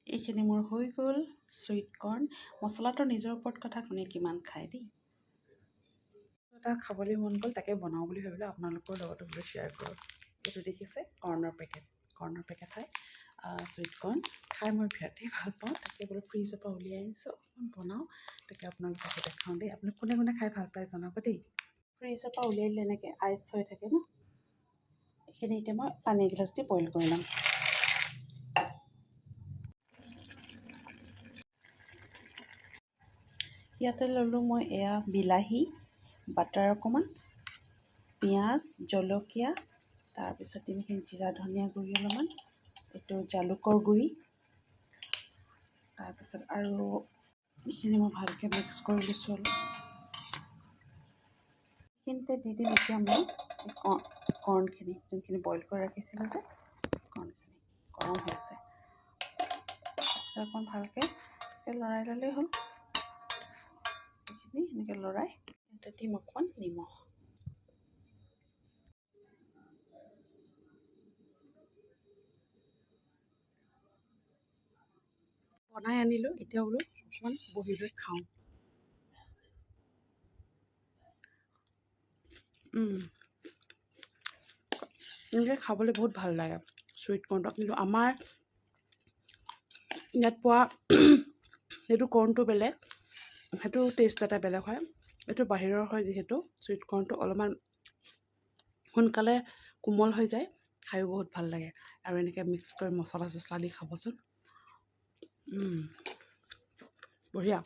এইখিনি মোৰ হৈ গ'ল সুইট কৰ্ণ। মছলাটো নিজৰ ওপৰত কথা, কোনে কিমান খায় দেই। এটা খাবলৈ মন গ'ল, তাকে বনাওঁ বুলি ভাবিলোঁ, আপোনালোকৰ লগতো বোলো শ্বেয়াৰ কৰোঁ। এইটো দেখিছে কৰ্ণৰ পেকেট হয় সুইট কৰ্ণ। খাই মই বিৰাটেই ভাল পাওঁ, তাকে বোলো ফ্ৰিজৰ পৰা উলিয়াই আনিছোঁ, অকণমান বনাওঁ, তাকে আপোনালোককো দেখাওঁ দেই। আপোনালোক কোনে কোনে খাই ভাল পায় জনাব দেই। ফ্ৰিজৰ পৰা উলিয়াই দিলে এনেকৈ আইচ হৈ থাকে ন। এইখিনি এতিয়া মই পানী এগিলাচ দি বইল কৰি ল'ম। ইয়াতে ল'লোঁ মই এয়া বিলাহী, বাটাৰ অকণমান, পিঁয়াজ, জলকীয়া, তাৰপিছত এইখিনি জিৰা ধনিয়া গুড়ি অলপমান, এইটো জালুকৰ গুড়ি, তাৰপিছত আৰু এইখিনি মই ভালকৈ মিক্স কৰি লৈছোঁ অলপ। এইখিনিতে দি দিম এতিয়া মই কৰ্ণখিনি, যোনখিনি বইল কৰি ৰাখিছিলোঁ যে কৰ্ণখিনি গৰম হৈ আছে। তাৰপিছত অকণ ভালকৈ লৰাই ল'লেই হ'ল। এইখিনি এনেকৈ লৰাই ইয়াতে দিম অকণমান নিমখ। বনাই আনিলোঁ, এতিয়া বোলো অকণমান বহি লৈ খাওঁ। এনেকৈ খাবলৈ বহুত ভাল লাগে সুইট কৰ্ণটো, কিন্তু আমাৰ ইয়াত পোৱা সেইটো কৰ্ণটো বেলেগ, সেইটো টেষ্ট এটা বেলেগ হয়। এইটো বাহিৰৰ হয় যিহেতু সুইট কৰ্ণটো অলপমান সোনকালে কোমল হৈ যায়, খায়ো বহুত ভাল লাগে। আৰু এনেকৈ মিক্স কৰি মছলা চছলা দি খাবচোন, বঢ়িয়া।